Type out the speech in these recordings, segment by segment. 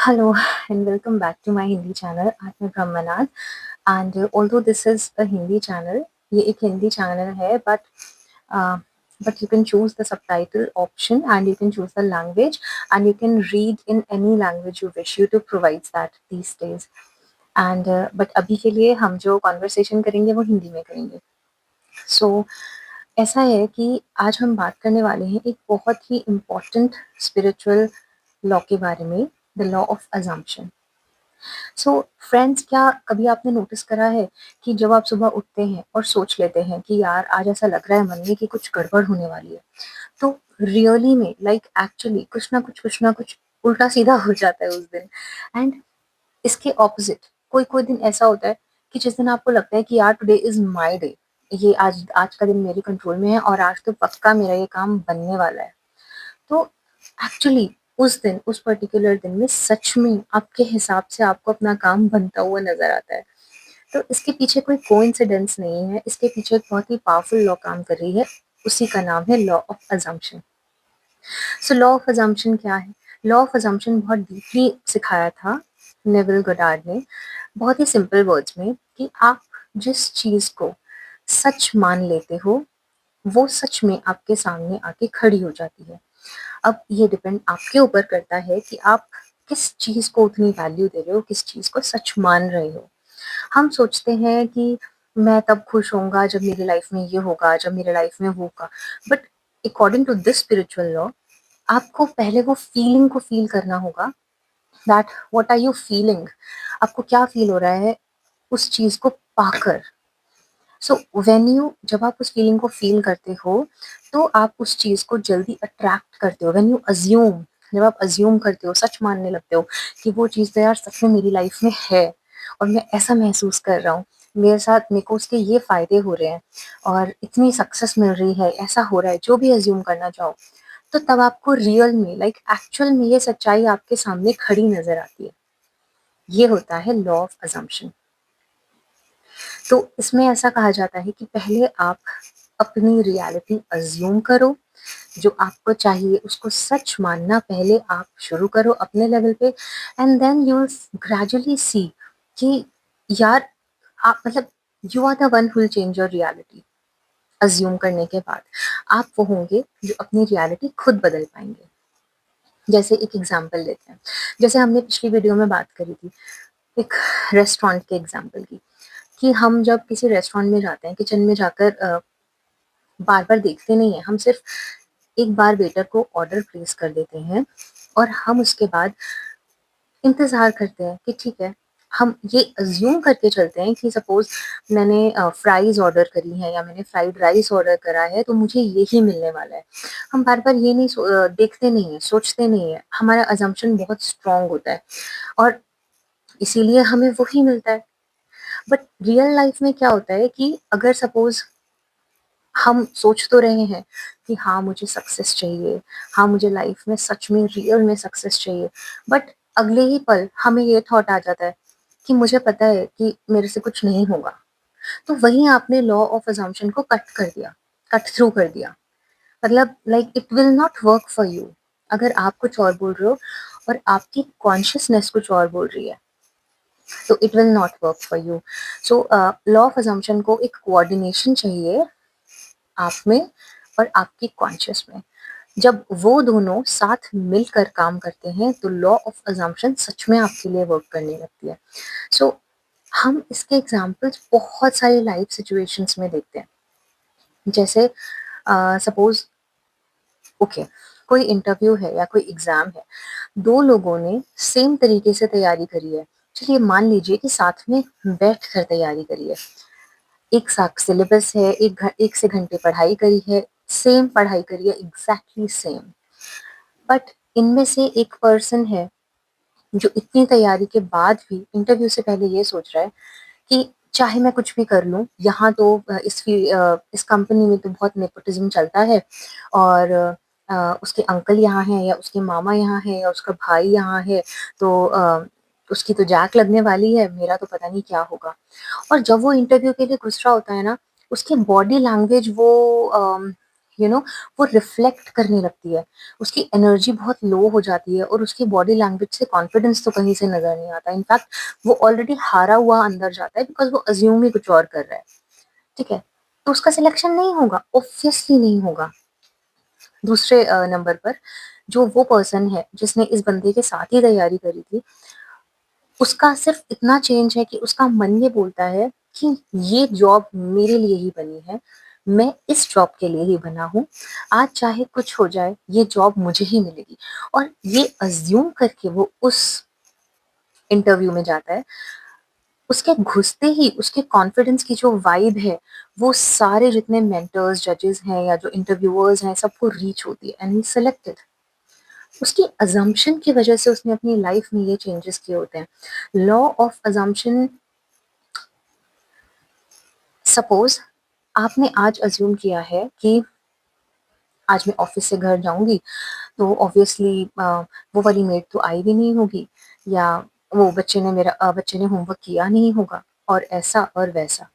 Hello and welcome back to my Hindi channel Atma Brahmanand. And although this is a Hindi channel, ये एक Hindi channel है, uh, but you can choose the subtitle option and you can choose the language and you can read in any language you wish. YouTube provides that these days. And but अभी के लिए हम जो conversation करेंगे वो हिंदी में करेंगे. So ऐसा है कि आज हम बात करने वाले हैं एक बहुत ही इम्पोर्टेंट स्पिरिचुअल लॉ के बारे में, the law of assumption. So friends, क्या कभी आपने नोटिस करा है कि जब आप सुबह उठते हैं और सोच लेते हैं कि यार आज ऐसा लग रहा है मन में कि कुछ गड़बड़ होने वाली है, तो रियली में एक्चुअली कुछ ना कुछ उल्टा सीधा हो जाता है उस दिन. एंड इसके ऑपोजिट कोई कोई दिन ऐसा होता है कि जिस दिन आपको लगता है कि यार टुडे इज माय डे, ये आज आज का दिन मेरे कंट्रोल में है और आज तो पक्का मेरा ये काम बनने वाला है. तो एक्चुअली उस दिन, उस पर्टिकुलर दिन में सच में आपके हिसाब से आपको अपना काम बनता हुआ नज़र आता है. तो इसके पीछे कोई कोइंसिडेंस नहीं है, इसके पीछे एक बहुत ही पावरफुल लॉ काम कर रही है, उसी का नाम है law of assumption. So law of assumption क्या है? लॉ ऑफ अजम्पशन बहुत डीपली सिखाया था नेविल गोडार्ड ने, बहुत ही सिंपल वर्ड्स में, कि आप जिस चीज़ को सच मान लेते हो, वो सच में आपके सामने आके खड़ी हो जाती है. अब ये डिपेंड आपके ऊपर करता है कि आप किस चीज़ को उतनी वैल्यू दे रहे हो, किस चीज़ को सच मान रहे हो. हम सोचते हैं कि मैं तब खुश होऊँगा जब मेरी लाइफ में ये होगा, जब मेरी लाइफ में वो होगा. But according to this spiritual law, आपको पहले वो फीलिंग को फ़ील करना होगा, that what are you feeling? आपको क्या फ़ील हो रहा है उस चीज़ को पाकर? सो व्हेन यू जब आप उस फीलिंग को फ़ील करते हो, तो आप उस चीज़ को जल्दी अट्रैक्ट करते हो. व्हेन यू अज़्यूम, जब आप अज़्यूम करते हो, सच मानने लगते हो कि वो चीज़ तो यार सच में मेरी लाइफ में है और मैं ऐसा महसूस कर रहा हूँ, मेरे साथ मेरे को उसके ये फ़ायदे हो रहे हैं और इतनी सक्सेस मिल रही है, ऐसा हो रहा है, जो भी अज़्यूम करना चाहो, तो तब आपको रियल में एक्चुअल में ये सच्चाई आपके सामने खड़ी नज़र आती है. ये होता है लॉ ऑफ अज़म्पशन. तो इसमें ऐसा कहा जाता है कि पहले आप अपनी रियलिटी अज्यूम करो, जो आपको चाहिए उसको सच मानना पहले आप शुरू करो अपने लेवल पे, and then you will gradually see कि यार आप you are the one who will change your reality. Assume करने के बाद आप वो होंगे जो अपनी रियलिटी खुद बदल पाएंगे. जैसे एक एग्जांपल लेते हैं, जैसे हमने पिछली वीडियो में बात करी थी एक रेस्टोरेंट के एग्जांपल की, कि हम जब किसी रेस्टोरेंट में जाते हैं, किचन में जाकर बार-बार देखते नहीं हैं, हम सिर्फ एक बार वेटर को ऑर्डर प्लेस कर देते हैं और हम उसके बाद इंतज़ार करते हैं कि ठीक है, हम ये अज़्यूम करके चलते हैं कि सपोज़ मैंने फ्राइज़ ऑर्डर करी हैं या मैंने फ्राइड राइस ऑर्डर करा है, तो मुझे यही मिलने वाला है. हम बार-बार ये नहीं देखते नहीं हैं, सोचते नहीं हैं, हमारा असम्पशन बहुत स्ट्रॉन्ग होता है और इसीलिए हमें वही मिलता है. बट रियल लाइफ़ में क्या होता है कि अगर सपोज़ हम सोच तो रहे हैं कि हाँ, मुझे सक्सेस चाहिए, हाँ, मुझे लाइफ में सच में रियल में सक्सेस चाहिए, बट अगले ही पल हमें ये थॉट आ जाता है कि मुझे पता है कि मेरे से कुछ नहीं होगा. तो वहीं आपने लॉ ऑफ अजम्पशन को कट कर दिया, कट थ्रू कर दिया. It will not work for you. अगर आप कुछ और बोल रहे हो और आपकी कॉन्शियसनेस कुछ और बोल रही है, तो it will not work for you. So law of assumption को एक कोऑर्डिनेशन चाहिए आप में और आपकी कॉन्शियस में. जब वो दोनों साथ मिलकर काम करते हैं तो लॉ ऑफ अजम्पशन सच में आपके लिए वर्क करने लगती है. सो हम इसके एग्जांपल्स बहुत सारी लाइफ सिचुएशंस में देखते हैं. जैसे सपोज ओके, कोई इंटरव्यू है या कोई एग्जाम है, दो लोगों ने सेम तरीके से तैयारी करी है. चलिए मान लीजिए कि साथ में बैठ कर तैयारी करी है, एक साथ सिलेबस है, एक से घंटे पढ़ाई करी है, सेम पढ़ाई करी है, एग्जैक्टली सेम. बट इनमें से एक पर्सन है जो इतनी तैयारी के बाद भी इंटरव्यू से पहले ये सोच रहा है कि चाहे मैं कुछ भी कर लूँ, यहाँ तो इस कंपनी में तो बहुत नेपोटिज्म चलता है और उसके अंकल यहाँ हैं या उसके मामा यहाँ हैं या उसका भाई यहाँ है, तो उसकी तो जैक लगने वाली है, मेरा तो पता नहीं क्या होगा. और जब वो इंटरव्यू के लिए घुस रहा होता है ना, उसकी बॉडी लैंग्वेज वो यू नो वो रिफ्लेक्ट करने लगती है, उसकी एनर्जी बहुत लो हो जाती है और उसकी बॉडी लैंग्वेज से कॉन्फिडेंस तो कहीं से नजर नहीं आता। इनफैक्ट वो ऑलरेडी हारा हुआ अंदर जाता है बिकॉज वो अज्यूम ही कुछ और कर रहा है। ठीक है, तो उसका सिलेक्शन नहीं होगा, ऑब्वियसली नहीं होगा। दूसरे नंबर पर जो वो पर्सन है जिसने इस बंदे के साथ ही तैयारी करी थी, उसका सिर्फ इतना चेंज है कि उसका मन ये बोलता है कि ये जॉब मेरे लिए ही बनी है, मैं इस जॉब के लिए ही बना हूँ, आज चाहे कुछ हो जाए ये जॉब मुझे ही मिलेगी। और ये अज्यूम करके वो उस इंटरव्यू में जाता है। उसके घुसते ही उसके कॉन्फिडेंस की जो वाइब है वो सारे जितने मेंटर्स जजेस हैं या जो इंटरव्यूअर्स हैं सबको रीच होती है एंड ही सिलेक्टेड। उसकी अजम्पशन की वजह से उसने अपनी लाइफ में ये चेंजेस किए होते हैं। लॉ ऑफ अजम्पशन, सपोज आपने आज अज्यूम किया है कि आज मैं ऑफिस से घर जाऊंगी तो ऑब्वियसली वो वाली मेड तो आई भी नहीं होगी, या वो बच्चे ने होमवर्क किया नहीं होगा, और ऐसा और वैसा।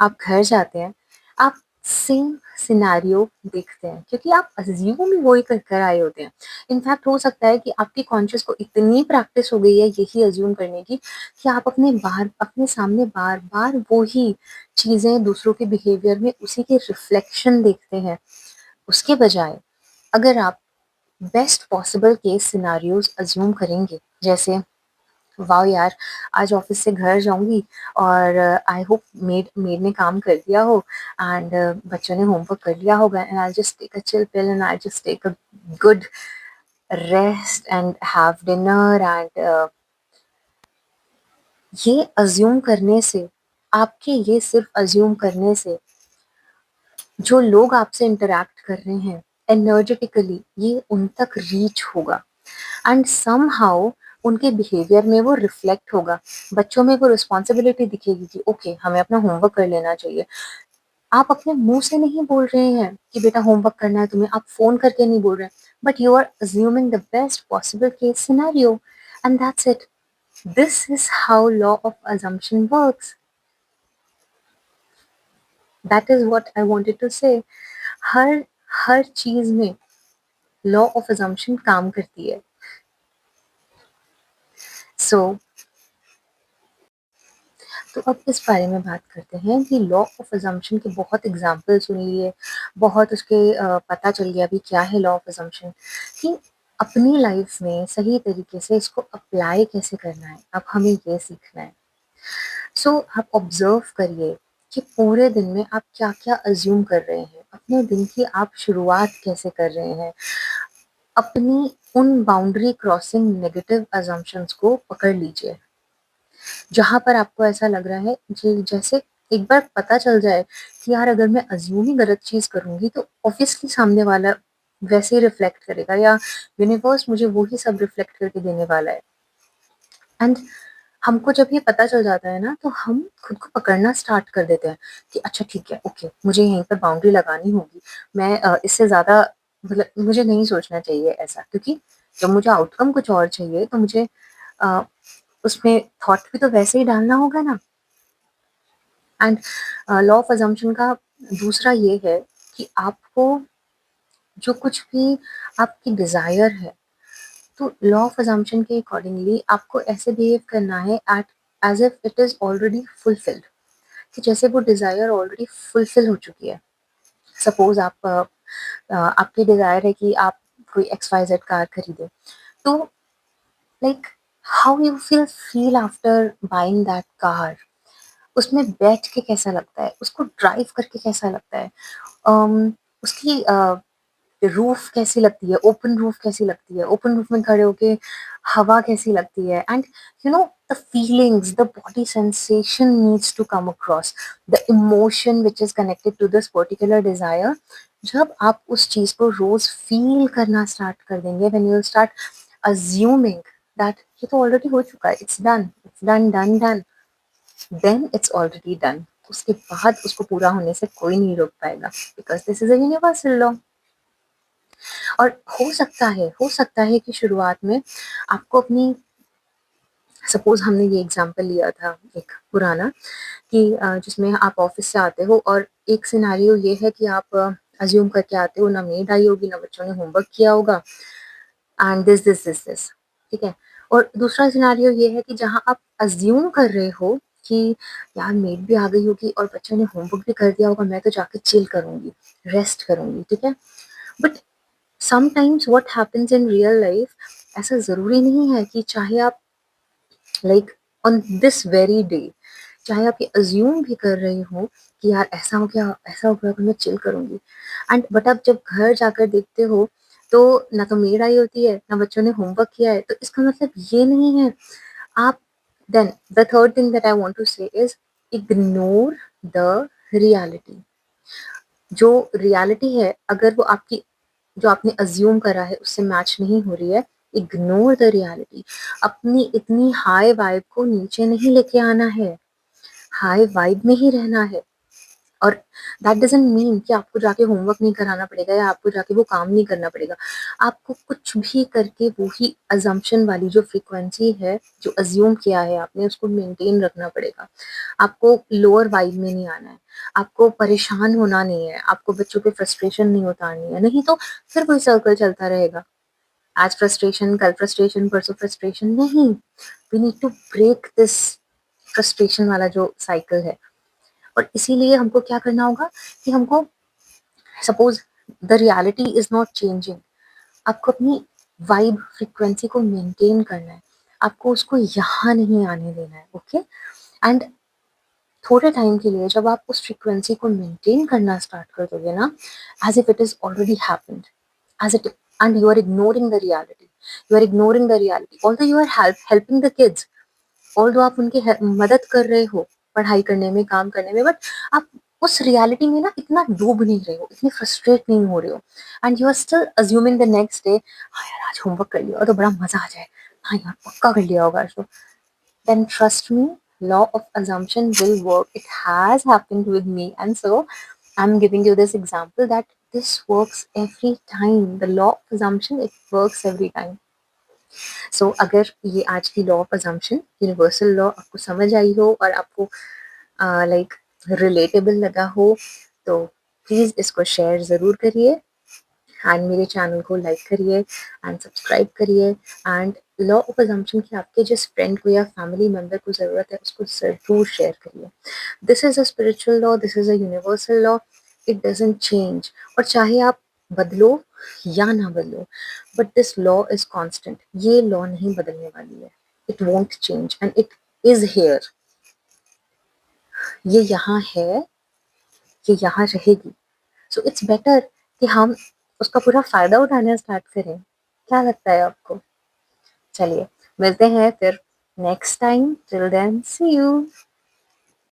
आप घर जाते हैं, आप सेम सिनेरियो देखते हैं क्योंकि आप अज्यूम ही वही कर कर आए होते हैं। इनफैक्ट हो सकता है कि आपकी कॉन्शियस को इतनी प्रैक्टिस हो गई है यही अज्यूम करने की कि आप अपने सामने बार बार वो ही चीजें दूसरों के बिहेवियर में उसी के रिफ्लेक्शन देखते हैं। उसके बजाय अगर आप best possible case scenarios assume करेंगे, जैसे वाह यार, आज ऑफिस से घर जाऊंगी और आई होप मेड मेड ने काम कर दिया हो एंड बच्चों ने होमवर्क कर लिया होगा and I just take a chill pill and I just take a good rest and have dinner and ये अज्यूम करने से, आपके ये सिर्फ अज्यूम करने से जो लोग आपसे इंटरेक्ट कर रहे हैं एनर्जेटिकली ये उन तक रीच होगा एंड समहाउ उनके बिहेवियर में वो रिफ्लेक्ट होगा। बच्चों में वो रिस्पॉन्सिबिलिटी दिखेगी कि ओके हमें अपना होमवर्क कर लेना चाहिए। आप अपने मुंह से नहीं बोल रहे हैं कि बेटा होमवर्क करना है तुम्हें, आप फोन करके नहीं बोल रहे हैं, but you are assuming the best possible case scenario and that's it. This is how law of assumption works. That is what I wanted to say. हर हर चीज में लॉ ऑफ assumption काम करती है। सो तो अब इस बारे में बात करते हैं कि लॉ ऑफ अजम्पशन के बहुत एग्जाम्पल सुन लिए, बहुत उसके पता चल गया अभी क्या है लॉ ऑफ अजम्पशन, कि अपनी लाइफ में सही तरीके से इसको अप्लाई कैसे करना है, अब हमें ये सीखना है। सो आप ऑब्जर्व करिए कि पूरे दिन में आप क्या क्या अज्यूम कर रहे हैं, अपने दिन की आप शुरुआत कैसे कर रहे हैं। अपनी उन बाउंड्री क्रॉसिंग नेगेटिव अजम्पशंस को पकड़ लीजिए जहां पर आपको ऐसा लग रहा है जी, जैसे एक बार पता चल जाए कि यार अगर मैं अज्यूम ही गलत चीज करूंगी तो ऑब्वियसली सामने वाला वैसे ही रिफ्लेक्ट करेगा, या यूनिवर्स मुझे वो ही सब रिफ्लेक्ट करके देने वाला है। एंड हमको जब ये पता चल जाता है ना तो हम खुद को पकड़ना स्टार्ट कर देते हैं कि अच्छा ठीक है, ओके मुझे यहीं पर बाउंड्री लगानी होगी। मैं इससे ज्यादा मतलब मुझे नहीं सोचना चाहिए ऐसा, क्योंकि जब मुझे आउटकम कुछ और चाहिए तो मुझे अ, उसमें थॉट भी तो वैसे ही डालना होगा ना। एंड लॉ ऑफ अजम्पशन का दूसरा ये है कि आपको जो कुछ भी आपकी डिजायर है, तो लॉ ऑफ अजम्पशन के अकॉर्डिंगली आपको ऐसे बिहेव करना है at as if it is already fulfilled, कि जैसे वो डिजायर ऑलरेडी फुलफिल हो चुकी है। सपोज आप आपकी डिजायर है कि आप कोई XYZ कार खरीदे, तो like how you feel after buying that car, उसमें बैठ के कैसा लगता है, उसको ड्राइव करके कैसा लगता है, उसकी रूफ कैसी लगती है, ओपन रूफ कैसी लगती है, ओपन रूफ में खड़े होके हवा कैसी लगती है, and you know the feelings, the body sensation needs to come across, the emotion which is connected to this particular desire. जब आप उस चीज को रोज फील करना स्टार्ट कर देंगे, when you will start assuming that ये तो ऑलरेडी हो चुका है, it's done done done, then it's already done. उसके बाद उसको पूरा होने से कोई नहीं रोक पाएगा, because this is a universal law. और हो सकता है कि शुरुआत में आपको अपनी, सपोज हमने ये एग्जांपल लिया था एक पुराना कि जिसमें आप ऑफिस से आते हो और एक सिनेरियो ये है कि आप अज्यूम करके आते हो, ना मेड आई होगी, ना बच्चों ने होमवर्क किया होगा, एंड दिस, ठीक है। और दूसरा सिनेरियो ये है कि जहाँ आप अज्यूम कर रहे हो कि यार मेड भी आ गई होगी और बच्चों ने होमवर्क भी कर दिया होगा, मैं तो जाके चिल करूंगी, रेस्ट करूंगी, ठीक है। But sometimes what happens in real life, ऐसा जरूरी नहीं है कि चाहे आप like on this very day, चाहे आप ये अज्यूम भी कर रहे हो कि यार ऐसा हो गया तो मैं चिल करूंगी, एंड बट आप जब घर जाकर देखते हो तो ना तो मेड आई होती है, ना बच्चों ने होमवर्क किया है, तो इसका मतलब ये नहीं है आप, then the third thing that I want to say is ignore the reality. जो रियलिटी है, अगर वो आपकी जो आपने अज्यूम करा है उससे मैच नहीं हो रही है, इग्नोर द रियलिटी। अपनी इतनी हाई वाइब को नीचे नहीं लेके आना है, हाई वाइब में ही रहना है। और दैट डजंट मीन कि आपको जाके होमवर्क नहीं कराना पड़ेगा या आपको जाके वो काम नहीं करना पड़ेगा। आपको कुछ भी करके वही अजम्पशन वाली जो फ्रीक्वेंसी है, जो अज्यूम किया है आपने, उसको मेंटेन रखना पड़ेगा। आपको लोअर वाइब में नहीं आना है, आपको परेशान होना नहीं है, आपको बच्चों पे फ्रस्ट्रेशन नहीं उतारनी है, नहीं तो फिर वही सर्कल चलता रहेगा। आज फ्रस्ट्रेशन, कल फ्रस्ट्रेशन, परसों फ्रस्ट्रेशन, नहीं। We need to break this frustration वाला जो साइकिल है। और इसीलिए हमको क्या करना होगा कि हमको, suppose the reality is not changing, आपको अपनी वाइब फ्रीक्वेंसी को मेंटेन करना है, आपको उसको यहाँ नहीं आने देना है, ओके। एंड थोड़े टाइम के लिए जब आप उस फ्रीक्वेंसी को मेंटेन करना स्टार्ट कर दोगे ना, as if it is already happened, as it, and you are ignoring the reality, you are ignoring the reality, although you are helping the kids, although आप उनकी मदद कर रहे हो पढ़ाई करने में, काम करने में, बट आप उस रियलिटी में ना इतना डूब नहीं रहे हो, इतनी फ्रस्ट्रेट नहीं हो रहे हो, and you are still assuming the next day, हाँ यार आज होमवर्क कर लिया तो बड़ा मजा आ जाए, हाँ यार पक्का कर लिया होगा आज तो। Then trust me, law of assumption will work. It has happened with me, and so I'm giving you this example that this works every time. The law of assumption, it works every time. So अगर ये आज की law of assumption, universal law आपको समझ आई हो और आपको like relatable लगा हो, तो प्लीज़ इसको शेयर ज़रूर करिए, एंड मेरे चैनल को लाइक करिए एंड सब्सक्राइब करिए, एंड लॉ ऑफ अजम्पशन की आपके जिस फ्रेंड को या फैमिली मेम्बर को ज़रूरत है उसको ज़रूर शेयर करिए। This is a spiritual law, this is a universal law, it doesn't change. और चाहे आप बदलो या ना बदलो, but this law is constant, ये लॉ नहीं बदलने वाली है, it won't change and it is here, ये यहाँ है, ये यहाँ रहेगी। सो इट्स बेटर कि हम उसका पूरा फायदा उठाना स्टार्ट करें। क्या लगता है आपको? चलिए मिलते हैं फिर next time, till then see you.